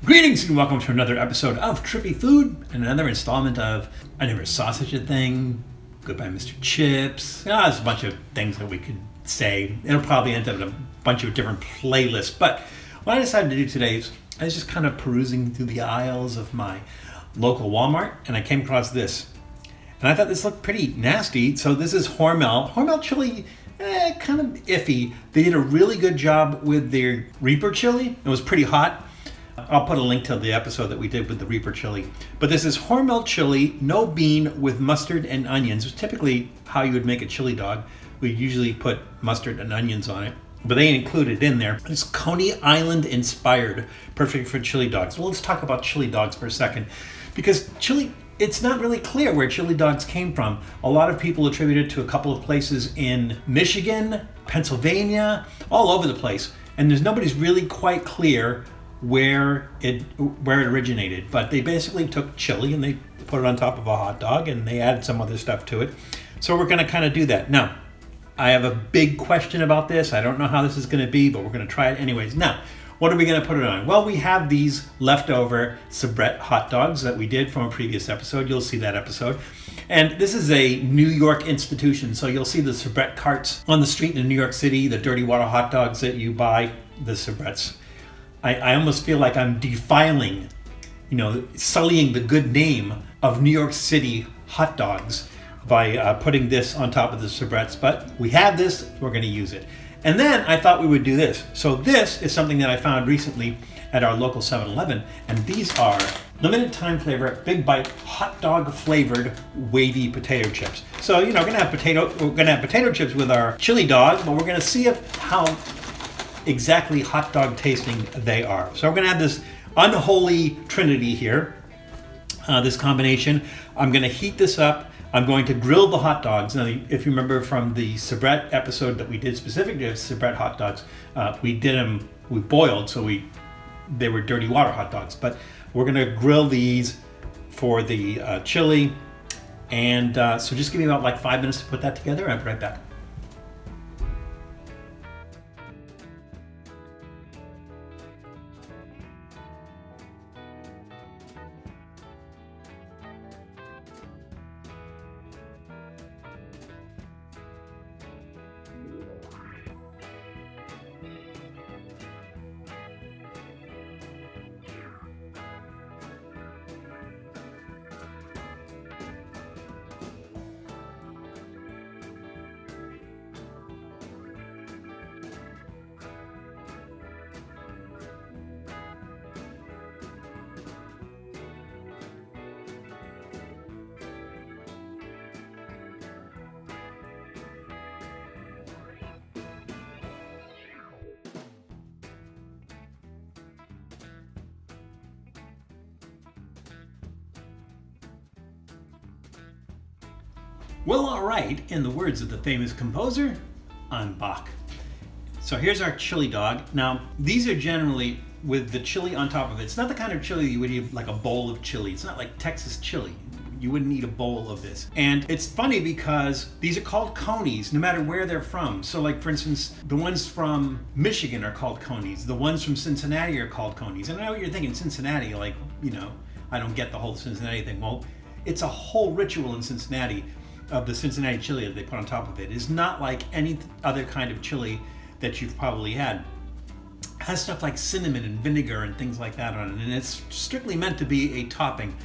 Greetings and welcome to another episode of Trippy Food and another installment of I Never Sausage a Thing, Goodbye Mr. Chips. There's a bunch of things that we could say. It'll probably end up in a bunch of different playlists. But what I decided to do today is I was just kind of perusing through the aisles of my local Walmart and I came across this. And I thought this looked pretty nasty. So this is Hormel chili, kind of iffy. They did a really good job with their Reaper chili. It was pretty hot. I'll put a link to the episode that we did with the Reaper chili. But this is Hormel chili, no bean, with mustard and onions. It's typically how you would make a chili dog. We usually put mustard and onions on it, but they include it in there. It's Coney Island inspired, perfect for chili dogs. Well, let's talk about chili dogs for a second, because chili, it's not really clear where chili dogs came from. A lot of people attribute it to a couple of places in Michigan, Pennsylvania, all over the place. And nobody's really quite clear where it originated, but they basically took chili and they put it on top of a hot dog and they added some other stuff to it. So we're going to kind of do that. Now, I have a big question about this. I don't know how this is going to be, but we're going to try it anyways. Now, what are we going to put it on? Well, we have these leftover Sabrett hot dogs that we did from a previous episode. You'll see that episode. And this is a New York institution, so you'll see the Sabrett carts on the street in New York City, the dirty water hot dogs that you buy, the Sabretts. I almost feel like I'm defiling, sullying the good name of New York City hot dogs by putting this on top of the Sabretts. But we have this, we're going to use it. And then I thought we would do this. So this is something that I found recently at our local 7-Eleven. And these are limited time flavor, big bite, hot dog flavored wavy potato chips. So, we're going to have potato chips with our chili dog, but we're going to see how exactly hot dog tasting they are. So we're going to have this unholy trinity here, this combination. I'm going to heat this up. I'm going to grill the hot dogs. Now, if you remember from the Sabrett episode that we did specifically of Sabrett hot dogs, we boiled, so they were dirty water hot dogs. But we're going to grill these for the chili. And so just give me about 5 minutes to put that together. I'll be right back. Well, all right, in the words of the famous composer, I'm Bach. So here's our chili dog. Now, these are generally with the chili on top of it. It's not the kind of chili you would eat like a bowl of chili. It's not like Texas chili. You wouldn't eat a bowl of this. And it's funny because these are called Coneys no matter where they're from. So for instance, the ones from Michigan are called Coneys. The ones from Cincinnati are called Coneys. And I know what you're thinking, Cincinnati, I don't get the whole Cincinnati thing. Well, it's a whole ritual in Cincinnati of the Cincinnati chili that they put on top of it. It's not like any other kind of chili that you've probably had. It has stuff like cinnamon and vinegar and things like that on it, and it's strictly meant to be a topping.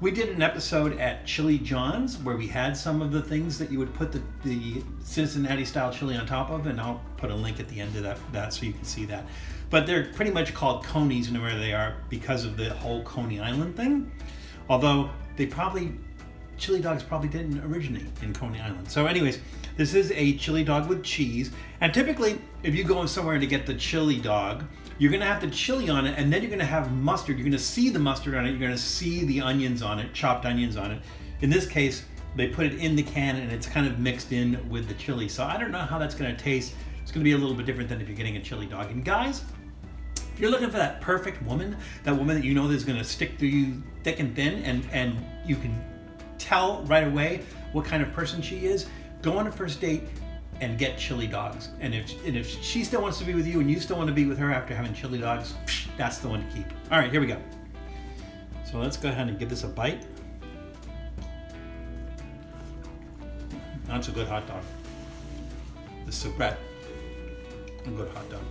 We did an episode at Chili John's where we had some of the things that you would put the Cincinnati style chili on top of, and I'll put a link at the end of that so you can see that. But they're pretty much called Coneys and where they are because of the whole Coney Island thing. Although chili dogs probably didn't originate in Coney Island. So anyways, this is a chili dog with cheese. And typically, if you go somewhere to get the chili dog, you're going to have the chili on it, and then you're going to have mustard. You're going to see the mustard on it. You're going to see the onions on it, chopped onions on it. In this case, they put it in the can, and it's kind of mixed in with the chili. So I don't know how that's going to taste. It's going to be a little bit different than if you're getting a chili dog. And guys, if you're looking for that perfect woman, that woman that you know that's going to stick through you thick and thin, and you can tell right away what kind of person she is, go on a first date, and get chili dogs. And if she still wants to be with you and you still want to be with her after having chili dogs, that's the one to keep. All right, here we go. So let's go ahead and give this a bite. That's a good hot dog. The Sabrett, a good hot dog.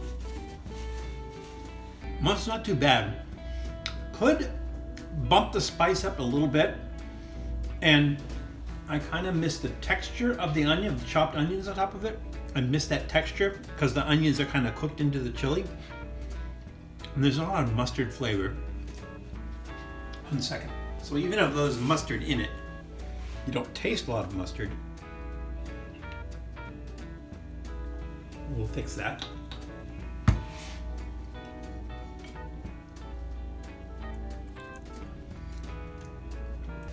Well, it's not too bad. Could bump the spice up a little bit, and I kind of miss the texture of the onion, the chopped onions on top of it. I miss that texture because the onions are kind of cooked into the chili. And there's a lot of mustard flavor. 1 second. So even though there's mustard in it, you don't taste a lot of mustard. We'll fix that.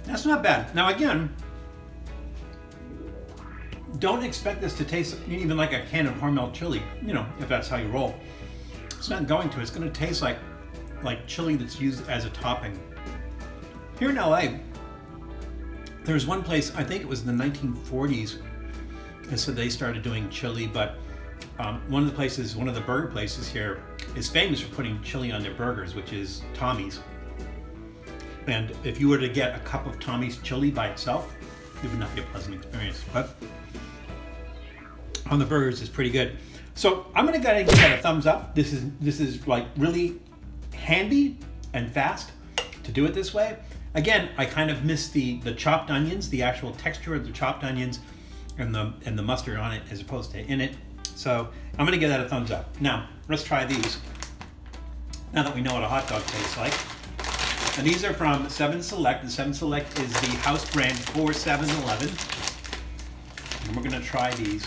That's not bad. Now again, don't expect this to taste even like a can of Hormel chili, you know, if that's how you roll. It's not going to. It's going to taste like chili that's used as a topping. Here in LA, there was one place, I think it was in the 1940s, and so they started doing chili, but one of the burger places here is famous for putting chili on their burgers, which is Tommy's. And if you were to get a cup of Tommy's chili by itself, it would not be a pleasant experience. But on the burgers, it's pretty good. So I'm gonna go ahead and give that a thumbs up. This is like really handy and fast to do it this way. Again, I kind of miss the chopped onions, the actual texture of the chopped onions, and the mustard on it as opposed to in it. So I'm gonna give that a thumbs up. Now let's try these. Now that we know what a hot dog tastes like. And these are from 7 Select. And 7 Select is the house brand for 7-Eleven. And we're gonna try these.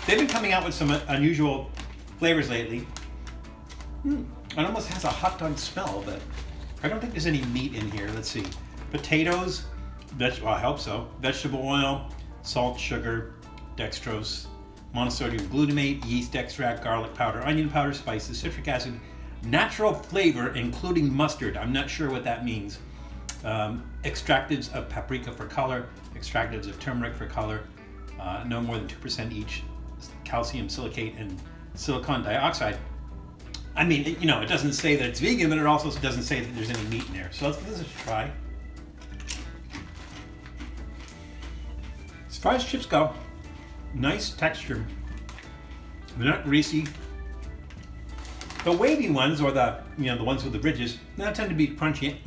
They've been coming out with some unusual flavors lately. It almost has a hot dog smell, but I don't think there's any meat in here. Let's see. Potatoes, well, I hope so. Vegetable oil, salt, sugar, dextrose, monosodium glutamate, yeast extract, garlic powder, onion powder, spices, citric acid, natural flavor, including mustard. I'm not sure what that means. Extractives of paprika for color, extractives of turmeric for color, no more than 2% each, calcium silicate and silicon dioxide. I mean, you know, it doesn't say that it's vegan, but it also doesn't say that there's any meat in there. So let's give this a try. As far as chips go, nice texture. They're not greasy. The wavy ones, or the ones with the ridges, they tend to be crunchy.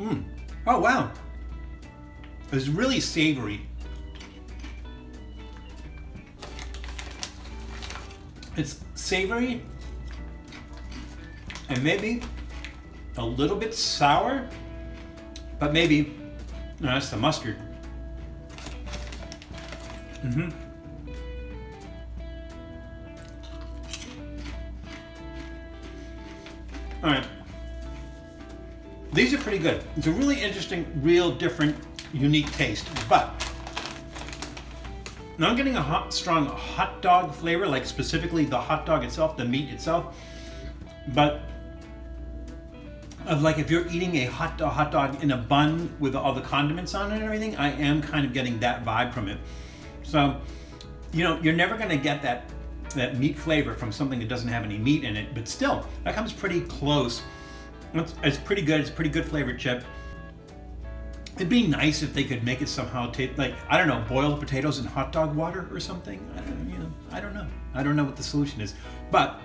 Oh wow, it's really savory. It's savory and maybe a little bit sour, but maybe no, that's the mustard. All right, these are pretty good. It's a really interesting, real different, unique taste, but now I'm getting a strong hot dog flavor, like specifically the hot dog itself, the meat itself, but of like if you're eating a hot dog in a bun with all the condiments on it and everything, I am kind of getting that vibe from it. So, you know, you're never gonna get that meat flavor from something that doesn't have any meat in it, but still, that comes pretty close. It's pretty good. It's a pretty good flavored chip. It'd be nice if they could make it somehow taste like, I don't know, boiled potatoes in hot dog water or something. I don't know. I don't know what the solution is, but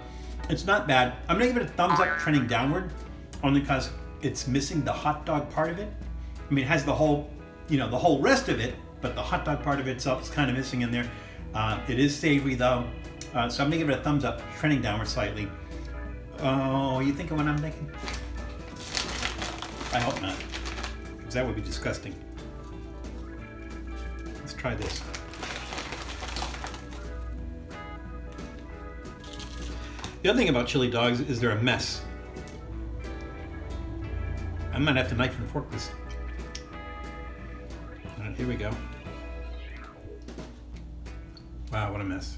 it's not bad. I'm gonna give it a thumbs up, trending downward, only because it's missing the hot dog part of it. I mean, it has the whole rest of it, but the hot dog part of itself is kind of missing in there. It is savory though. So I'm gonna give it a thumbs up, trending downward slightly. Oh, you think of what I'm thinking? I hope not, because that would be disgusting. Let's try this. The other thing about chili dogs is they're a mess. I might have to knife and fork this. All right, here we go. Wow, what a mess.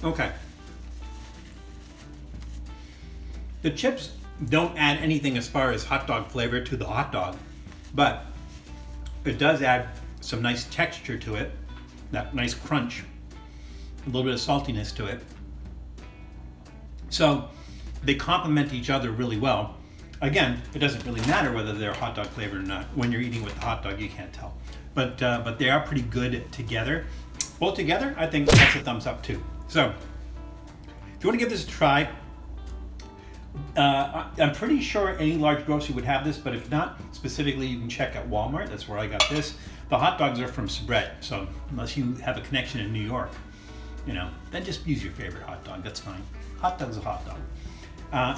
Okay. The chips don't add anything as far as hot dog flavor to the hot dog, but it does add some nice texture to it, that nice crunch, a little bit of saltiness to it. So they complement each other really well. Again, it doesn't really matter whether they're hot dog flavored or not. When you're eating with the hot dog, you can't tell. But they are pretty good together. Both together, I think that's a thumbs up too. So if you want to give this a try, I'm pretty sure any large grocery would have this, but if not, specifically you can check at Walmart. That's where I got this. The hot dogs are from Sabrett, so unless you have a connection in New York, then just use your favorite hot dog. That's fine. Hot dog's a hot dog.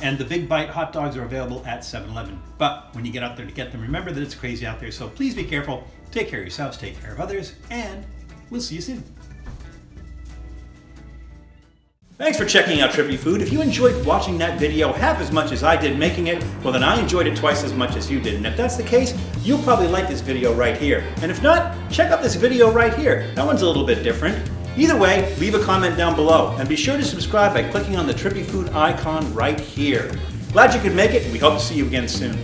And the Big Bite hot dogs are available at 7-Eleven. But when you get out there to get them, remember that it's crazy out there, so please be careful. Take care of yourselves, take care of others, and we'll see you soon. Thanks for checking out Trippy Food. If you enjoyed watching that video half as much as I did making it, well then I enjoyed it twice as much as you did. And if that's the case, you'll probably like this video right here. And if not, check out this video right here. That one's a little bit different. Either way, leave a comment down below. And be sure to subscribe by clicking on the Trippy Food icon right here. Glad you could make it, and we hope to see you again soon.